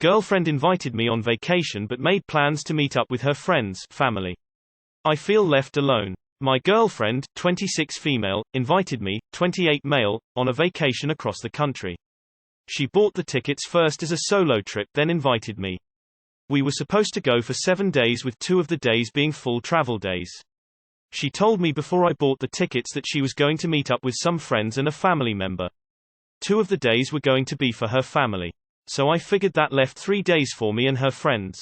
Girlfriend invited me on vacation but made plans to meet up with her friends, family. I feel left alone. My girlfriend, 26 female, invited me, 28 male, on a vacation across the country. She bought the tickets first as a solo trip, then invited me. We were supposed to go for 7 days, with 2 of the days being full travel days. She told me before I bought the tickets that she was going to meet up with some friends and a family member. 2 of the days were going to be for her family. So I figured that left 3 days for me and her friends.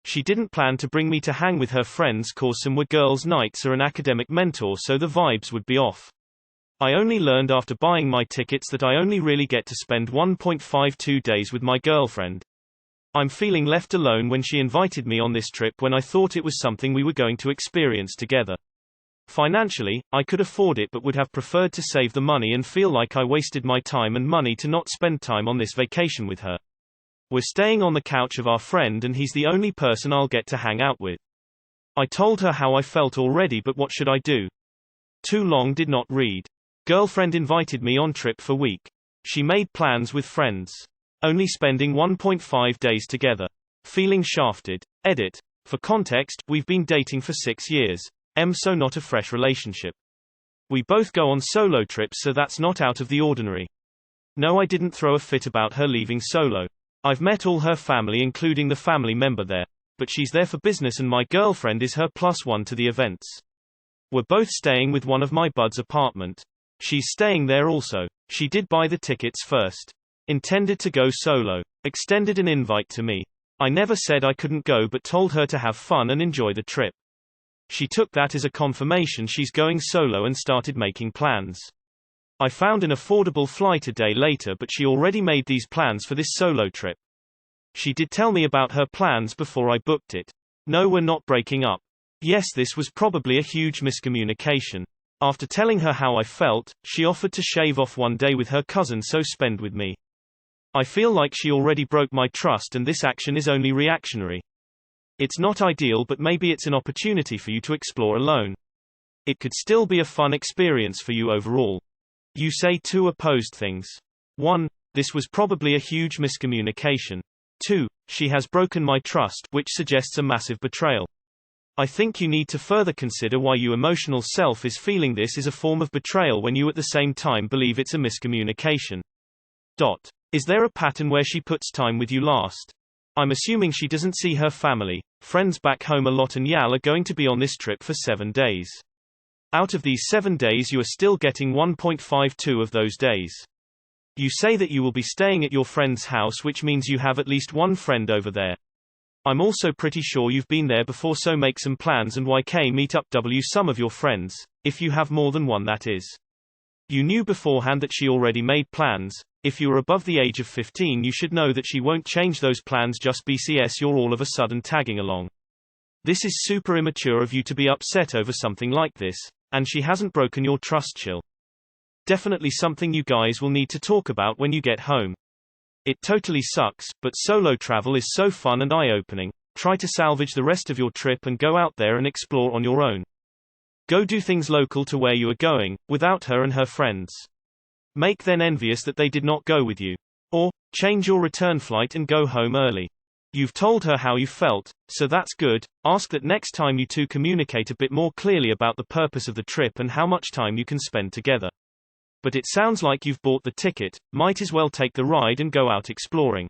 She didn't plan to bring me to hang with her friends cause some were girls' nights or an academic mentor, so the vibes would be off. I only learned after buying my tickets that I only really get to spend 1.52 days with my girlfriend. I'm feeling left alone when she invited me on this trip when I thought it was something we were going to experience together. Financially, I could afford it but would have preferred to save the money and feel like I wasted my time and money to not spend time on this vacation with her. We're staying on the couch of our friend and he's the only person I'll get to hang out with. I told her how I felt already, but what should I do? Too long did not read. Girlfriend invited me on trip for week. She made plans with friends. Only spending 1.5 days together. Feeling shafted. Edit. For context, we've been dating for 6 years. So not a fresh relationship. We both go on solo trips, so that's not out of the ordinary. No, I didn't throw a fit about her leaving solo. I've met all her family, including the family member there. But she's there for business and my girlfriend is her +1 to the events. We're both staying with one of my buds' apartment. She's staying there also. She did buy the tickets first. Intended to go solo. Extended an invite to me. I never said I couldn't go but told her to have fun and enjoy the trip. She took that as a confirmation she's going solo and started making plans. I found an affordable flight a day later, but she already made these plans for this solo trip. She did tell me about her plans before I booked it. No, we're not breaking up. Yes, this was probably a huge miscommunication. After telling her how I felt, she offered to shave off 1 day with her cousin so spend with me. I feel like she already broke my trust and this action is only reactionary. It's not ideal, but maybe it's an opportunity for you to explore alone. It could still be a fun experience for you overall. You say 2 opposed things. 1. This was probably a huge miscommunication. 2. She has broken my trust, which suggests a massive betrayal. I think you need to further consider why your emotional self is feeling this is a form of betrayal when you at the same time believe it's a miscommunication. Is there a pattern where she puts time with you last? I'm assuming she doesn't see her family, friends back home a lot, and y'all are going to be on this trip for 7 days. Out of these 7 days you are still getting 1.52 of those days. You say that you will be staying at your friend's house, which means you have at least one friend over there. I'm also pretty sure you've been there before, so make some plans and meet up some of your friends, if you have more than one, that is. You knew beforehand that she already made plans. If you are above the age of 15 you should know that she won't change those plans just BCS you're all of a sudden tagging along. This is super immature of you to be upset over something like this, and she hasn't broken your trust. Chill. Definitely something you guys will need to talk about when you get home. It totally sucks, but solo travel is so fun and eye-opening. Try to salvage the rest of your trip and go out there and explore on your own. Go do things local to where you are going, without her and her friends. Make them envious that they did not go with you. Or, change your return flight and go home early. You've told her how you felt, so that's good. Ask that next time you two communicate a bit more clearly about the purpose of the trip and how much time you can spend together. But it sounds like you've bought the ticket, might as well take the ride and go out exploring.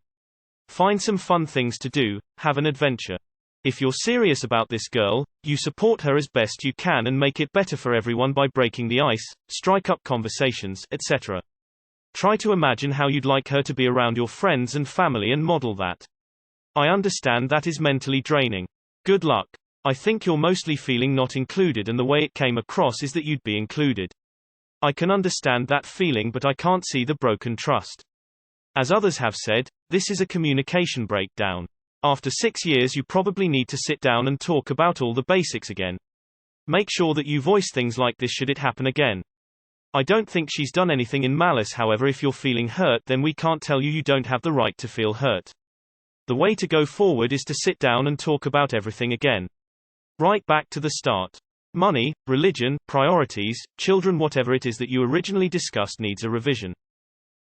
Find some fun things to do, have an adventure. If you're serious about this girl, you support her as best you can and make it better for everyone by breaking the ice, strike up conversations, etc. Try to imagine how you'd like her to be around your friends and family and model that. I understand that is mentally draining. Good luck. I think you're mostly feeling not included, and the way it came across is that you'd be included. I can understand that feeling, but I can't see the broken trust. As others have said, this is a communication breakdown. After 6 years you probably need to sit down and talk about all the basics again. Make sure that you voice things like this should it happen again. I don't think she's done anything in malice, however if you're feeling hurt then we can't tell you don't have the right to feel hurt. The way to go forward is to sit down and talk about everything again. Right back to the start. Money, religion, priorities, children, whatever it is that you originally discussed needs a revision.